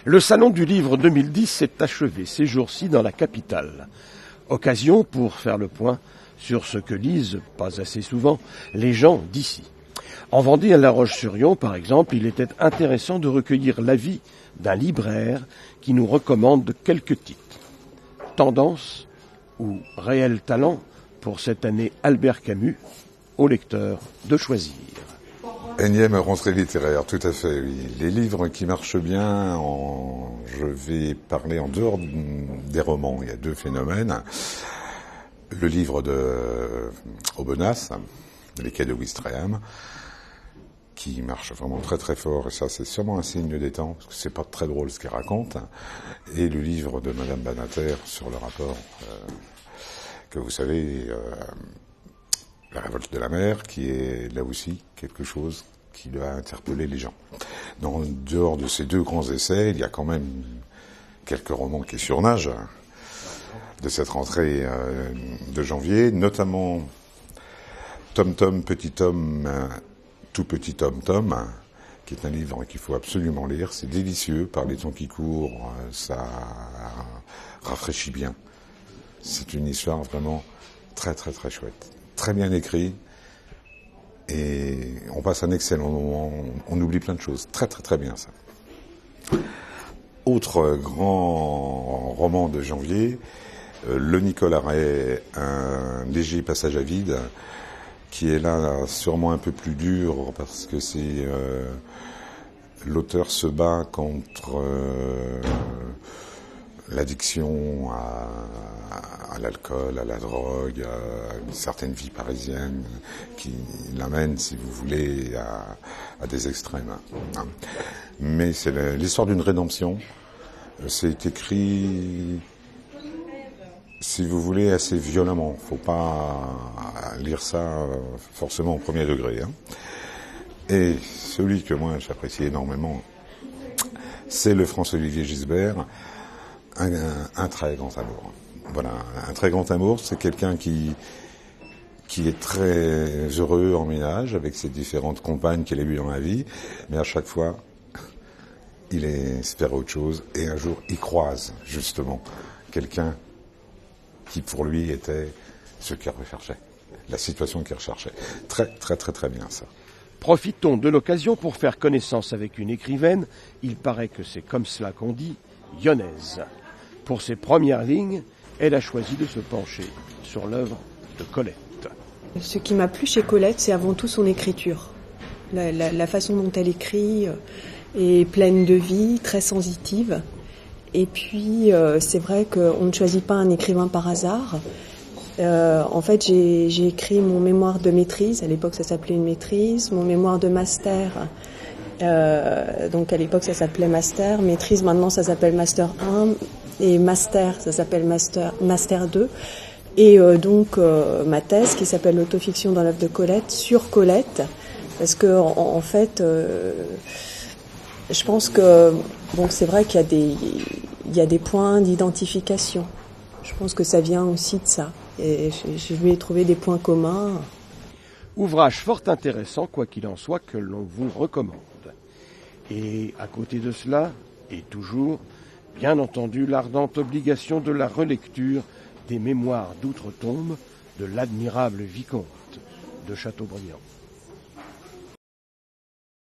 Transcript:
Le Salon du Livre 2010 s'est achevé ces jours-ci dans la capitale. Occasion pour faire le point sur ce que lisent, pas assez souvent, les gens d'ici. En Vendée, à La Roche-sur-Yon, par exemple, il était intéressant de recueillir l'avis d'un libraire qui nous recommande quelques titres. Tendance ou réel talent pour cette année Albert Camus, au lecteur de choisir. Énième rentrée littéraire, tout à fait, oui. Les livres qui marchent bien, je vais parler en dehors des romans. Il y a deux phénomènes. Le livre de Aubenas, Les Quais de Ouistreham, qui marche vraiment très très fort, et ça c'est sûrement un signe des temps, parce que c'est pas très drôle ce qu'il raconte. Et le livre de Madame Banater sur le rapport que vous savez, La révolte de la mer, qui est là aussi quelque chose qui doit interpeller les gens. En dehors de ces deux grands essais, il y a quand même quelques romans qui surnagent de cette rentrée de janvier, notamment Tom Tom, Petit Tom, Tout Petit Tom Tom, qui est un livre qu'il faut absolument lire. C'est délicieux, par les temps qui courent, ça rafraîchit bien. C'est une histoire vraiment très très très chouette. Très bien écrit, et on passe un excellent moment, on oublie plein de choses. Très très très bien ça. Autre grand roman de janvier, Le Nicole Arrêt, Un léger passage à vide, qui est là sûrement un peu plus dur, parce que c'est l'auteur se bat contre l'addiction à l'alcool, à la drogue, à une certaine vie parisienne qui l'amène, si vous voulez, à des extrêmes. Mais c'est l'histoire d'une rédemption. C'est écrit, si vous voulez, assez violemment. Faut pas lire ça forcément au premier degré. Et celui que moi j'apprécie énormément, c'est le François-Olivier Gisbert, un très grand amour. Voilà, un très grand amour, c'est quelqu'un qui est très heureux en ménage avec ses différentes compagnes qu'il a eues dans la vie, mais à chaque fois, il espère autre chose, et un jour, il croise justement quelqu'un qui pour lui était ce qu'il recherchait, la situation qu'il recherchait. Très très très très bien ça. Profitons de l'occasion pour faire connaissance avec une écrivaine, il paraît que c'est comme cela qu'on dit, lyonnaise. Pour ses premières lignes, elle a choisi de se pencher sur l'œuvre de Colette. Ce qui m'a plu chez Colette, c'est avant tout son écriture. La façon dont elle écrit est pleine de vie, très sensitive. Et puis, c'est vrai qu'on ne choisit pas un écrivain par hasard. En fait, j'ai écrit mon mémoire de maîtrise. À l'époque, ça s'appelait une maîtrise. Mon mémoire de master. Donc, à l'époque, ça s'appelait master. Maîtrise, maintenant, ça s'appelle master 1. Et master, ça s'appelle master 2. Et donc, ma thèse, qui s'appelle l'autofiction dans l'œuvre de Colette, sur Colette. Parce que, en fait, je pense que, bon, c'est vrai qu'il y a des points d'identification. Je pense que ça vient aussi de ça. Et je lui ai trouvé des points communs. Ouvrage fort intéressant, quoi qu'il en soit, que l'on vous recommande. Et à côté de cela, et toujours, bien entendu, l'ardente obligation de la relecture des mémoires d'outre-tombe de l'admirable vicomte de Châteaubriand.